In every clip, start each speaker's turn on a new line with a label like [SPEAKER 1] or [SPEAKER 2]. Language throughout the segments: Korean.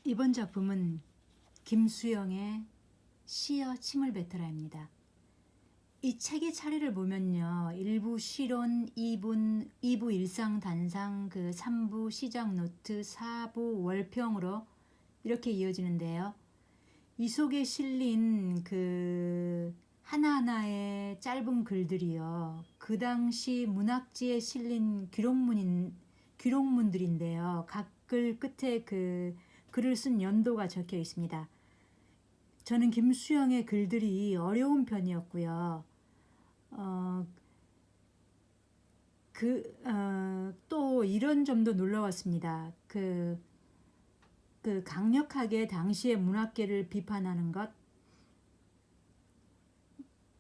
[SPEAKER 1] 이번 작품은 김수영의 시여 침을 뱉어라입니다. 이 책의 차례를 보면요, 1부 실론, 2부 일상 단상, 3부 시작 노트, 4부 월평으로 이렇게 이어지는데요. 이 속에 실린 하나하나의 짧은 글들이요, 그 당시 문학지에 실린 기록문들인데요. 각 글 끝에 글을 쓴 연도가 적혀 있습니다. 저는 김수영의 글들이 어려운 편이었고요. 또 이런 점도 놀라웠습니다. 강력하게 당시의 문학계를 비판하는 것,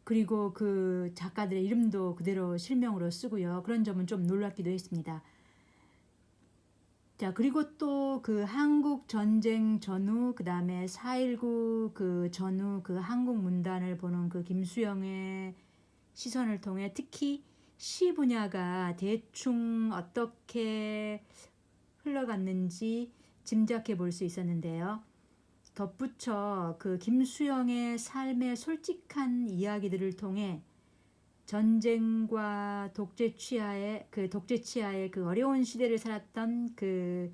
[SPEAKER 1] 그리고 그 작가들의 이름도 그대로 실명으로 쓰고요. 그런 점은 좀 놀랍기도 했습니다. 자, 그리고 또 한국 전쟁 전후, 그 다음에 4.19 전후 한국 문단을 보는 김수영의 시선을 통해 특히 시 분야가 대충 어떻게 흘러갔는지 짐작해 볼 수 있었는데요. 덧붙여 김수영의 삶의 솔직한 이야기들을 통해 전쟁과 독재 치하의 어려운 시대를 살았던 그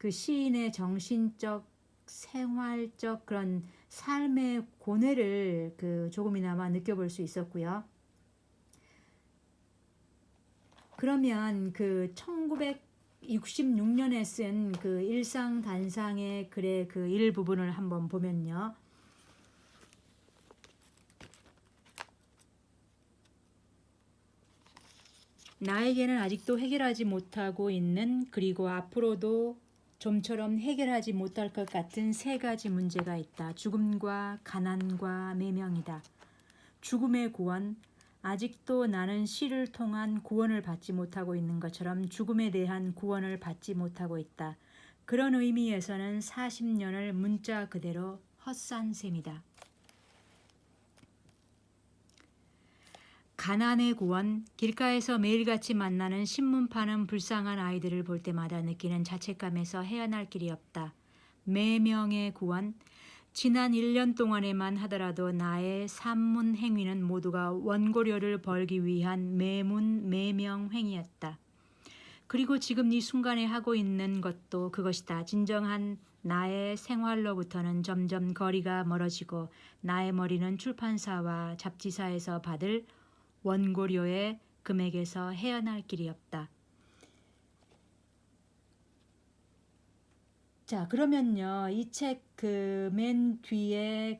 [SPEAKER 1] 시인의 정신적, 생활적 그런 삶의 고뇌를 조금이나마 느껴볼 수 있었고요. 그러면 1966년에 쓴 일상 단상의 글의 일부분을 한번 보면요. 나에게는 아직도 해결하지 못하고 있는, 그리고 앞으로도 좀처럼 해결하지 못할 것 같은 세 가지 문제가 있다. 죽음과 가난과 매명이다. 죽음의 구원, 아직도 나는 시를 통한 구원을 받지 못하고 있는 것처럼 죽음에 대한 구원을 받지 못하고 있다. 그런 의미에서는 40년을 문자 그대로 헛산 셈이다. 가난의 구원, 길가에서 매일같이 만나는 신문 파는 불쌍한 아이들을 볼 때마다 느끼는 자책감에서 헤어날 길이 없다. 매명의 구원, 지난 1년 동안에만 하더라도 나의 산문 행위는 모두가 원고료를 벌기 위한 매명 행위였다. 그리고 지금 이 순간에 하고 있는 것도 그것이다. 진정한 나의 생활로부터는 점점 거리가 멀어지고 나의 머리는 출판사와 잡지사에서 받을 원고료의 금액에서 헤어날 길이 없다. 자, 그러면요, 이 책 맨 뒤에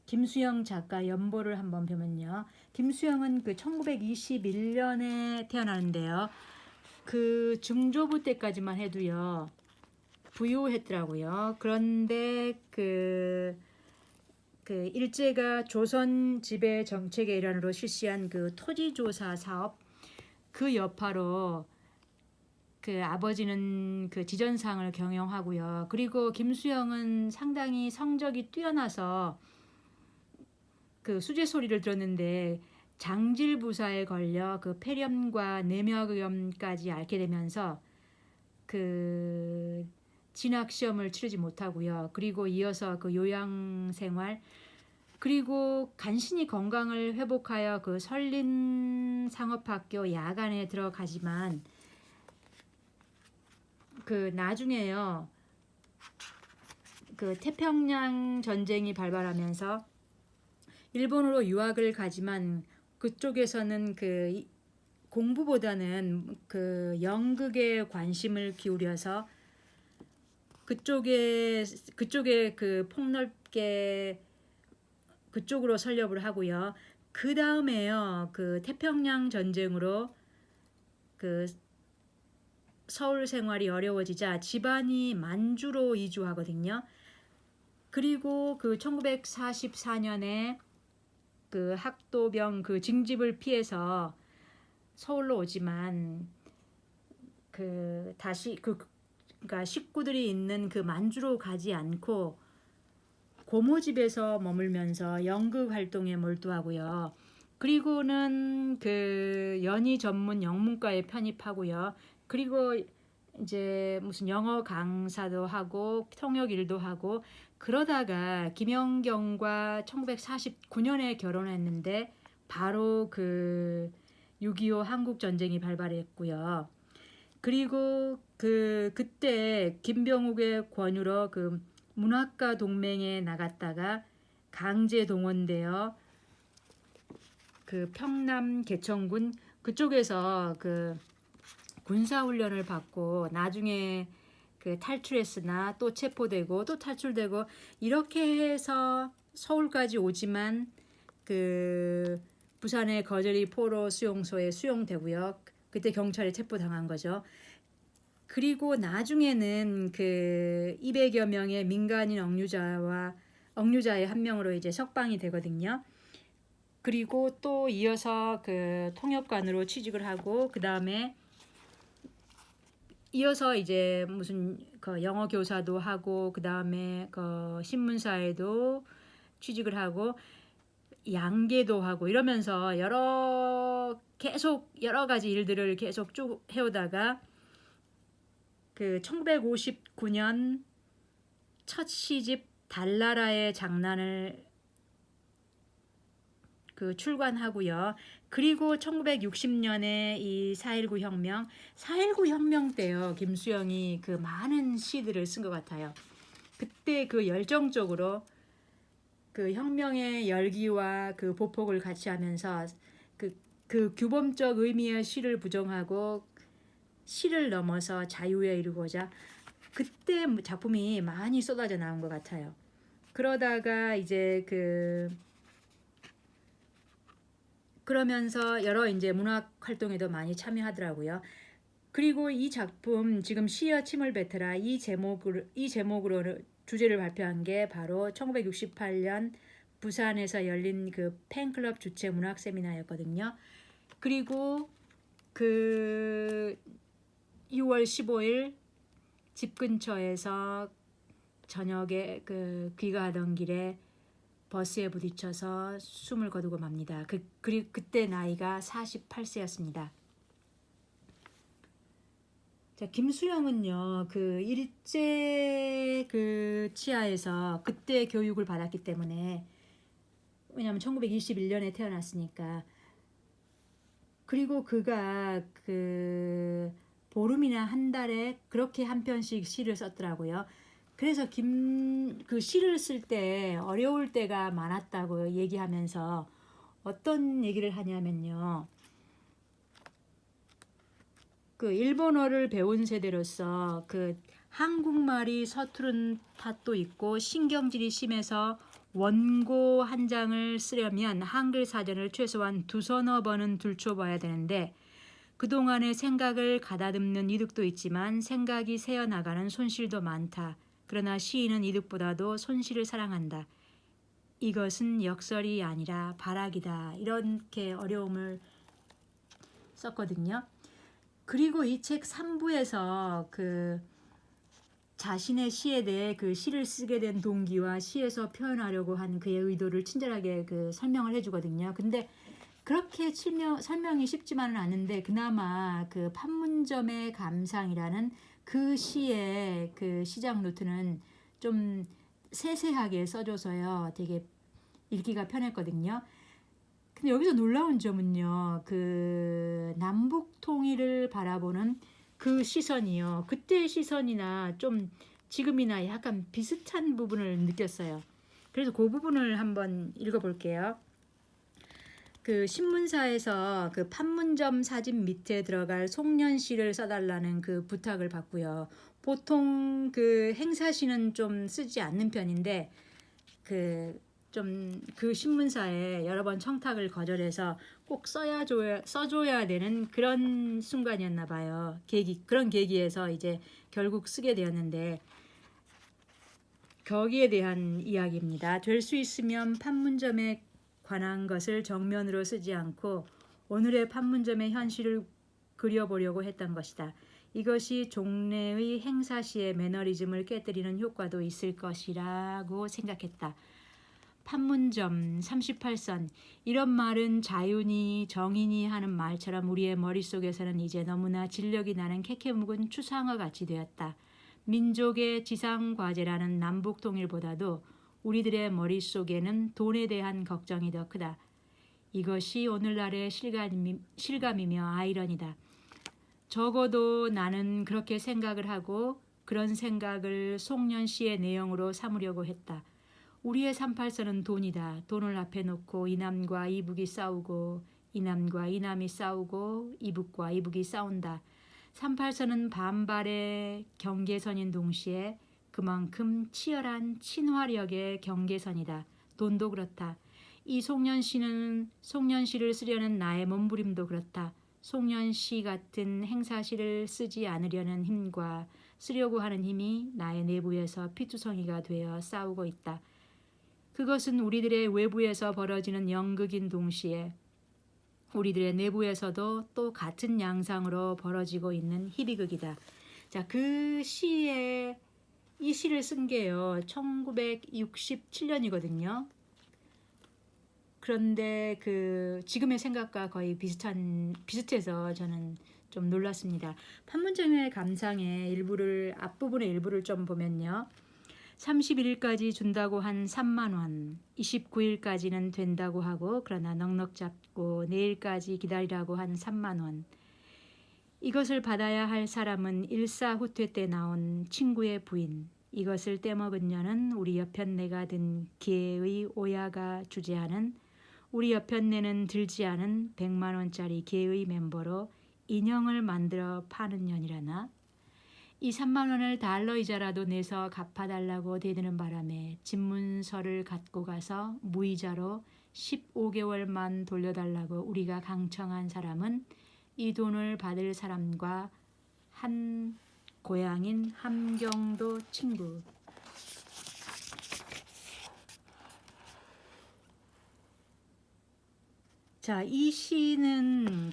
[SPEAKER 1] 김수영 작가 연보를 한번 보면요. 김수영은 1921년에 태어나는데요. 중조부 때까지만 해도요, 부유했더라고요. 그런데 일제가 조선 지배 정책의 일환으로 실시한 토지조사 사업, 여파로 아버지는 지전상을 경영하고요. 그리고 김수영은 상당히 성적이 뛰어나서 수재 소리를 들었는데 장질부사에 걸려 폐렴과 내막염까지 앓게 되면서 진학시험을 치르지 못하고요. 그리고 이어서 요양생활, 그리고 간신히 건강을 회복하여 설린상업학교 야간에 들어가지만 나중에요, 태평양 전쟁이 발발하면서 일본으로 유학을 가지만 그쪽에서는 공부보다는 연극에 관심을 기울여서 그쪽에 폭넓게 그쪽으로 설립을 하고요. 그 다음에요, 태평양 전쟁으로 서울 생활이 어려워지자 집안이 만주로 이주하거든요. 그리고 1944년에 학도병 징집을 피해서 서울로 오지만 다시 그러니까 식구들이 있는 만주로 가지 않고 고모집에서 머물면서 연극 활동에 몰두하고요. 그리고는 연희 전문 영문과에 편입하고요. 그리고 이제 무슨 영어 강사도 하고 통역 일도 하고 그러다가 김연경과 1949년에 결혼했는데 바로 그 6.25 한국 전쟁이 발발했고요. 그리고 그때 김병욱의 권유로 그 문학가 동맹에 나갔다가 강제 동원되어 그 평남 개천군 그쪽에서 그 군사훈련을 받고 나중에 그 탈출했으나 또 체포되고 또 탈출되고 이렇게 해서 서울까지 오지만 그 부산의 거제리 포로 수용소에 수용되고요. 그때 경찰에 체포당한 거죠. 그리고 나중에는 그 200여 명의 민간인 억류자의 한 명으로 이제 석방이 되거든요. 그리고 또 이어서 그 통역관으로 취직을 하고 그 다음에 이어서 이제 무슨 그 영어 교사도 하고 그 다음에 그 신문사에도 취직을 하고 양계도 하고 이러면서 계속 여러 가지 일들을 계속 쭉 해오다가 그 1959년 첫 시집 달나라의 장난을 그 출간하고요. 그리고 1960년에 이 4.19 혁명, 4.19 혁명 때요. 김수영이 그 많은 시들을 쓴 것 같아요. 그때 그 열정적으로 그 혁명의 열기와 그 보폭을 같이 하면서 그 규범적 의미의 시를 부정하고 시를 넘어서 자유에 이르고자 그때 작품이 많이 쏟아져 나온 것 같아요. 그러다가 이제 그러면서 여러 이제 문학 활동에도 많이 참여하더라고요. 그리고 이 작품 지금 시여 침을 뱉으라 이 제목으로 주제를 발표한 게 바로 1968년 부산에서 열린 그 팬클럽 주최 문학 세미나였거든요. 그리고 그 6월 15일 집 근처에서 저녁에 그 귀가하던 길에 버스에 부딪혀서 숨을 거두고 맙니다. 그때 나이가 48세였습니다. 자, 김수영은요, 그 일제 그 치하에서 그때 교육을 받았기 때문에 왜냐하면 1921년에 태어났으니까 그리고 그가 그 보름이나 한 달에 그렇게 한 편씩 시를 썼더라고요. 그래서 그 시를 쓸 때 어려울 때가 많았다고 얘기하면서 어떤 얘기를 하냐면요. 그 일본어를 배운 세대로서 그 한국말이 서투른 탓도 있고 신경질이 심해서 원고 한 장을 쓰려면 한글 사전을 최소한 2~3번은 들춰봐야 되는데 그동안의 생각을 가다듬는 이득도 있지만 생각이 새어나가는 손실도 많다. 그러나 시인은 이득보다도 손실을 사랑한다. 이것은 역설이 아니라 발악이다. 이렇게 어려움을 썼거든요. 그리고 이 책 3부에서 그 자신의 시에 대해 그 시를 쓰게 된 동기와 시에서 표현하려고 한 그의 의도를 친절하게 그 설명을 해주거든요. 근데 그렇게 설명이 쉽지만은 않은데 그나마 그 판문점의 감상이라는 그 시의 그 시작 노트는 좀 세세하게 써줘서요. 되게 읽기가 편했거든요. 근데 여기서 놀라운 점은요. 그 남북 통일을 바라보는 그 시선이요. 그때의 시선이나 좀 지금이나 약간 비슷한 부분을 느꼈어요. 그래서 그 부분을 한번 읽어볼게요. 그 신문사에서 그 판문점 사진 밑에 들어갈 송년시를 써달라는 그 부탁을 받고요. 보통 그 행사시는 좀 쓰지 않는 편인데 그 신문사에 여러 번 청탁을 거절해서 꼭 써줘야 되는 그런 순간이었나 봐요. 그런 계기에서 이제 결국 쓰게 되었는데 거기에 대한 이야기입니다. 될 수 있으면 판문점에 관한 것을 정면으로 쓰지 않고 오늘의 판문점의 현실을 그려보려고 했던 것이다. 이것이 종래의 행사시의 매너리즘을 깨뜨리는 효과도 있을 것이라고 생각했다. 판문점 38선 이런 말은 자윤이 정인이 하는 말처럼 우리의 머릿속에서는 이제 너무나 진력이 나는 캐캐묵은 추상어 같이 되었다. 민족의 지상과제라는 남북통일보다도 우리들의 머릿속에는 돈에 대한 걱정이 더 크다. 이것이 오늘날의 실감이며 아이러니다. 적어도 나는 그렇게 생각을 하고 그런 생각을 송년시의 내용으로 삼으려고 했다. 우리의 38선은 돈이다. 돈을 앞에 놓고 이남과 이북이 싸우고 이남과 이남이 싸우고 이북과 이북이 싸운다. 38선은 반발의 경계선인 동시에 그만큼 치열한 친화력의 경계선이다. 돈도 그렇다. 이 송년시를 쓰려는 나의 몸부림도 그렇다. 송년시 같은 행사시를 쓰지 않으려는 힘과 쓰려고 하는 힘이 나의 내부에서 피투성이가 되어 싸우고 있다. 그것은 우리들의 외부에서 벌어지는 연극인 동시에 우리들의 내부에서도 또 같은 양상으로 벌어지고 있는 희비극이다. 자, 이 시를 쓴 게요 1967년이거든요. 그런데 지금의 생각과 거의 비슷해서 저는 좀 놀랐습니다. 판문점의 감상의 앞부분의 일부를 좀 보면요. 31일까지 준다고 한 3만 원, 29일까지는 된다고 하고 그러나 넉넉 잡고 내일까지 기다리라고 한 3만 원. 이것을 받아야 할 사람은 일사후퇴 때 나온 친구의 부인. 이것을 떼먹은 년은 우리 여편네가 든 개의 오야가 주재하는 우리 여편네는 들지 않은 100만 원짜리 개의 멤버로 인형을 만들어 파는 년이라나. 이 3만 원을 달러 이자라도 내서 갚아달라고 대드는 바람에 집문서를 갖고 가서 무이자로 15개월만 돌려달라고 우리가 강청한 사람은 이 돈을 받을 사람과 한 고향인 함경도 친구. 자, 이 시는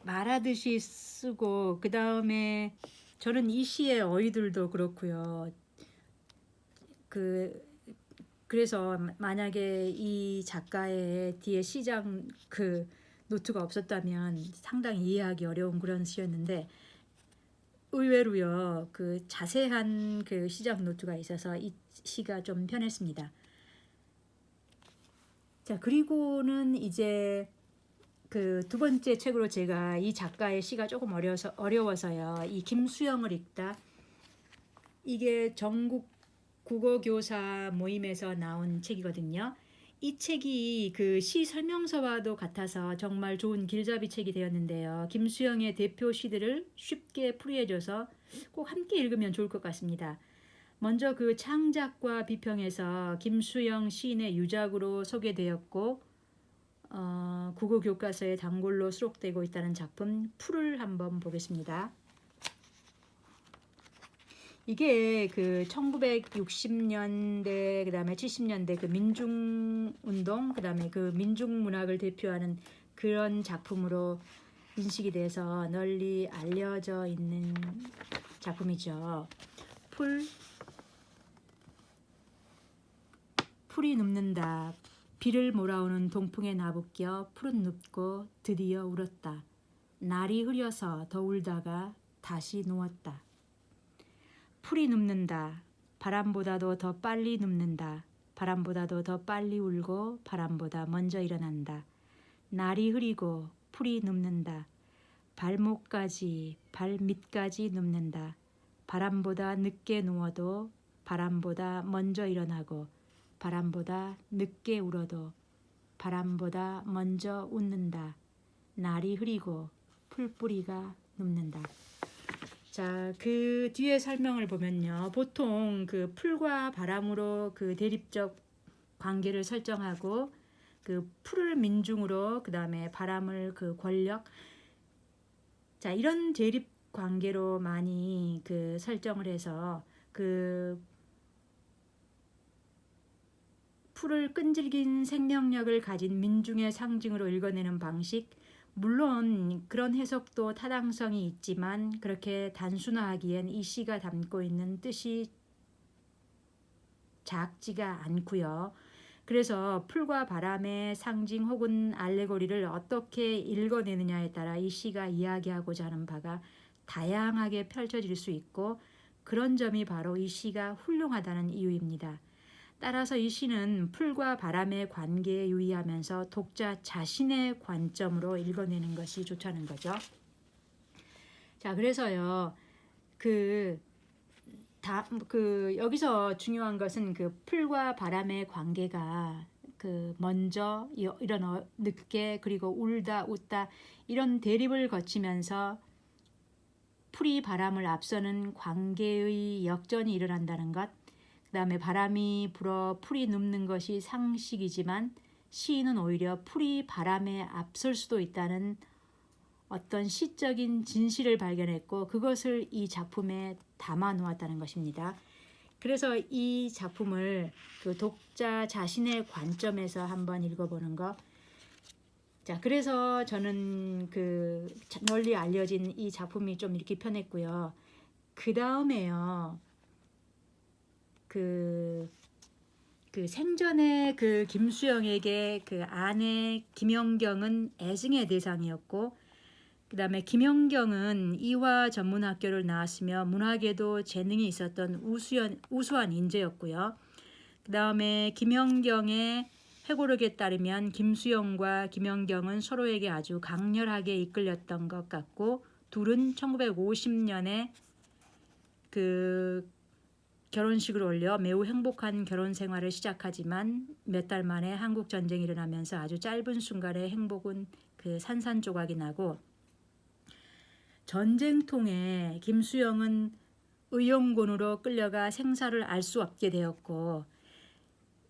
[SPEAKER 1] 말하듯이 쓰고 그 다음에 저는 이 시의 어휘들도 그렇고요. 그래서 만약에 이 작가의 뒤에 시작 노트가 없었다면 상당히 이해하기 어려운 그런 시였는데 의외로요 자세한 시작 노트가 있어서 이 시가 좀 편했습니다. 자, 그리고는 이제 두 번째 책으로 제가 이 작가의 시가 조금 어려워서요. 이 김수영을 읽다. 이게 전국 국어교사 모임에서 나온 책이거든요. 이 책이 시 설명서와도 같아서 정말 좋은 길잡이 책이 되었는데요. 김수영의 대표 시들을 쉽게 풀이해줘서 꼭 함께 읽으면 좋을 것 같습니다. 먼저 창작과 비평에서 김수영 시인의 유작으로 소개되었고 국어 교과서에 단골로 수록되고 있다는 작품 풀을 한번 보겠습니다. 이게 1960년대 그다음에 70년대 민중운동 그다음에 민중문학을 대표하는 그런 작품으로 인식이 돼서 널리 알려져 있는 작품이죠. 풀이 눕는다. 비를 몰아오는 동풍에 나부껴 풀은 눕고 드디어 울었다. 날이 흐려서 더 울다가 다시 누웠다. 풀이 눕는다. 바람보다도 더 빨리 눕는다. 바람보다도 더 빨리 울고 바람보다 먼저 일어난다. 날이 흐리고 풀이 눕는다. 발목까지 발밑까지 눕는다. 바람보다 늦게 누워도 바람보다 먼저 일어나고 바람보다 늦게 울어도 바람보다 먼저 웃는다. 날이 흐리고 풀뿌리가 눕는다. 자, 뒤에 설명을 보면요. 보통 풀과 바람으로 대립적 관계를 설정하고 풀을 민중으로 그다음에 바람을 권력. 자, 이런 대립 관계로 많이 설정을 해서 풀을 끈질긴 생명력을 가진 민중의 상징으로 읽어내는 방식. 물론 그런 해석도 타당성이 있지만 그렇게 단순화하기엔 이 시가 담고 있는 뜻이 작지가 않고요. 그래서 풀과 바람의 상징 혹은 알레고리를 어떻게 읽어내느냐에 따라 이 시가 이야기하고자 하는 바가 다양하게 펼쳐질 수 있고, 그런 점이 바로 이 시가 훌륭하다는 이유입니다. 따라서 이 시는 풀과 바람의 관계에 유의하면서 독자 자신의 관점으로 읽어내는 것이 좋다는 거죠. 자, 그래서요, 여기서 중요한 것은 그 풀과 바람의 관계가 먼저 이런 늦게 그리고 울다 웃다 이런 대립을 거치면서 풀이 바람을 앞서는 관계의 역전이 일어난다는 것, 그 다음에 바람이 불어 풀이 눕는 것이 상식이지만 시인은 오히려 풀이 바람에 앞설 수도 있다는 어떤 시적인 진실을 발견했고, 그것을 이 작품에 담아 놓았다는 것입니다. 그래서 이 작품을 그 독자 자신의 관점에서 한번 읽어보는 것. 자, 그래서 저는 널리 알려진 이 작품이 좀 이렇게 편했고요. 그 다음에요, 생전에 김수영에게 아내 김연경은 애증의 대상이었고, 그 다음에 김연경은 이화 전문학교를 나왔으며 문학에도 재능이 있었던 우수한 인재였고요. 그 다음에 김연경의 회고록에 따르면 김수영과 김연경은 서로에게 아주 강렬하게 이끌렸던 것 같고, 둘은 1950년에 결혼식을 올려 매우 행복한 결혼 생활을 시작하지만 몇 달 만에 한국 전쟁이 일어나면서 아주 짧은 순간에 행복은 산산조각이 나고, 전쟁통에 김수영은 의용군으로 끌려가 생사를 알 수 없게 되었고,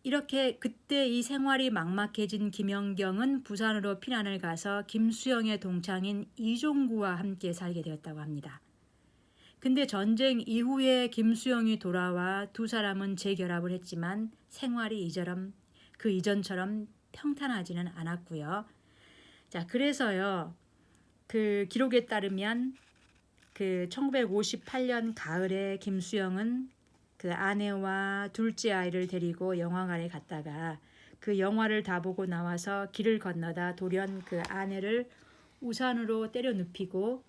[SPEAKER 1] 이렇게 그때 이 생활이 막막해진 김연경은 부산으로 피난을 가서 김수영의 동창인 이종구와 함께 살게 되었다고 합니다. 근데 전쟁 이후에 김수영이 돌아와 두 사람은 재결합을 했지만 생활이 이전처럼 평탄하지는 않았고요. 자, 그래서요, 기록에 따르면 1958년 가을에 김수영은 아내와 둘째 아이를 데리고 영화관에 갔다가 영화를 다 보고 나와서 길을 건너다 돌연 아내를 우산으로 때려 눕히고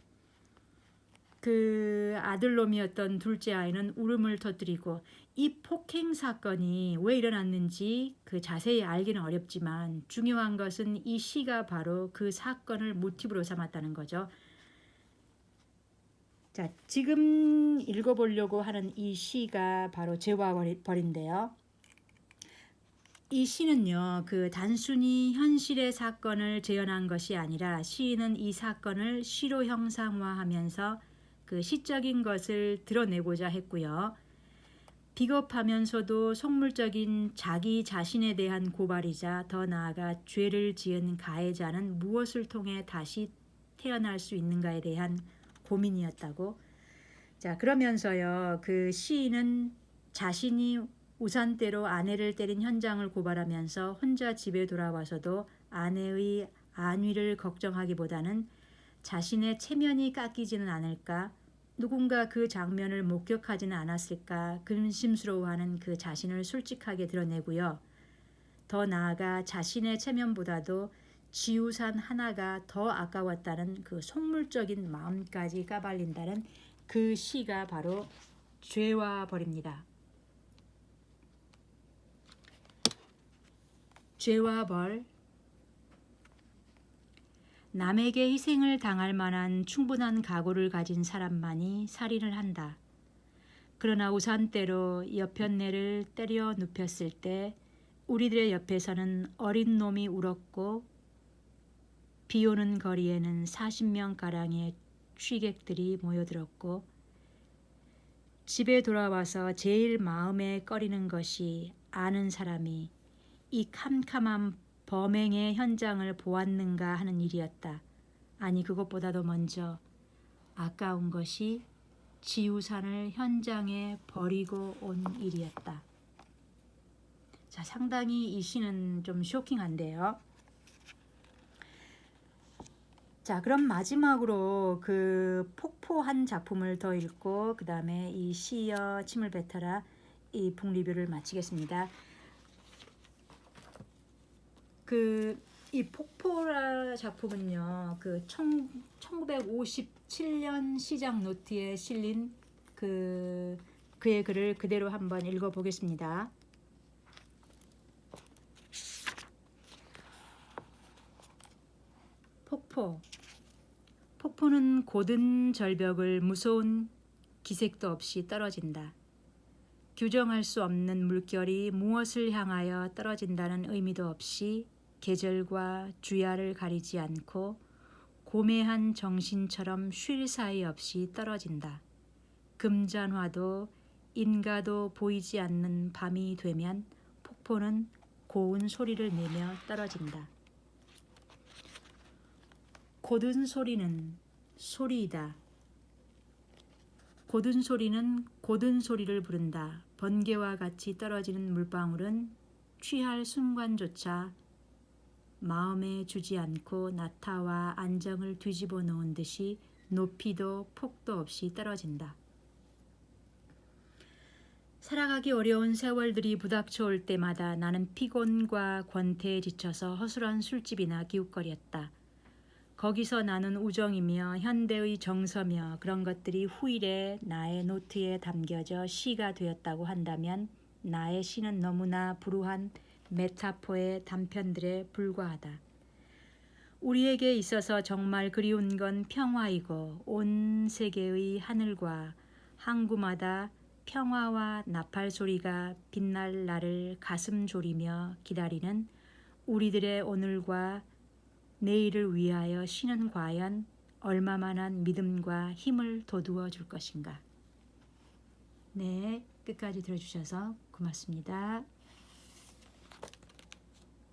[SPEAKER 1] 아들놈이었던 둘째 아이는 울음을 터뜨리고, 이 폭행 사건이 왜 일어났는지 자세히 알기는 어렵지만 중요한 것은 이 시가 바로 그 사건을 모티브로 삼았다는 거죠. 자, 지금 읽어보려고 하는 이 시가 바로 죄와 벌인데요. 이 시는요, 단순히 현실의 사건을 재현한 것이 아니라 시인은 이 사건을 시로 형상화하면서 시적인 것을 드러내고자 했고요. 비겁하면서도 속물적인 자기 자신에 대한 고발이자 더 나아가 죄를 지은 가해자는 무엇을 통해 다시 태어날 수 있는가에 대한 고민이었다고. 자, 그러면서요, 시인은 자신이 우산대로 아내를 때린 현장을 고발하면서 혼자 집에 돌아와서도 아내의 안위를 걱정하기보다는 자신의 체면이 깎이지는 않을까, 누군가 그 장면을 목격하지는 않았을까 근심스러워하는 자신을 솔직하게 드러내고요. 더 나아가 자신의 체면보다도 지우산 하나가 더 아까웠다는 속물적인 마음까지 까발린다는 시가 바로 죄와 벌입니다. 죄와 벌. 남에게 희생을 당할 만한 충분한 각오를 가진 사람만이 살인을 한다. 그러나 우산대로 여편네를 때려 눕혔을 때 우리들의 옆에서는 어린 놈이 울었고, 비오는 거리에는 40명가량의 취객들이 모여들었고, 집에 돌아와서 제일 마음에 꺼리는 것이 아는 사람이 이 캄캄한 범행의 현장을 보았는가 하는 일이었다. 아니, 그것보다도 먼저 아까운 것이 지우산을 현장에 버리고 온 일이었다. 자, 상당히 이 시는 좀 쇼킹한데요. 자, 그럼 마지막으로 폭포 한 작품을 더 읽고 그 다음에 이 시여 침을 뱉어라, 이 북 리뷰를 마치겠습니다. 이 폭포라 작품은요, 1957년 시작 노트에 실린 그의 글을 그대로 한번 읽어보겠습니다. 폭포는 고든 절벽을 무서운 기색도 없이 떨어진다. 규정할 수 없는 물결이 무엇을 향하여 떨어진다는 의미도 없이 계절과 주야를 가리지 않고 고매한 정신처럼 쉴 사이 없이 떨어진다. 금잔화도 인가도 보이지 않는 밤이 되면 폭포는 고운 소리를 내며 떨어진다. 고든 소리는 소리이다. 고든 소리는 고든 소리를 부른다. 번개와 같이 떨어지는 물방울은 취할 순간조차 마음에 주지 않고 나타와 안정을 뒤집어 놓은 듯이 높이도 폭도 없이 떨어진다. 살아가기 어려운 세월들이 부닥쳐 올 때마다 나는 피곤과 권태에 지쳐서 허술한 술집이나 기웃거렸다. 거기서 나는 우정이며 현대의 정서며 그런 것들이 후일에 나의 노트에 담겨져 시가 되었다고 한다면 나의 시는 너무나 불우한 메타포의 단편들에 불과하다. 우리에게 있어서 정말 그리운 건 평화이고 온 세계의 하늘과 항구마다 평화와 나팔 소리가 빛날 날을 가슴 졸이며 기다리는 우리들의 오늘과 내일을 위하여 시는 과연 얼마만한 믿음과 힘을 돋우어 줄 것인가. 네, 끝까지 들어주셔서 고맙습니다.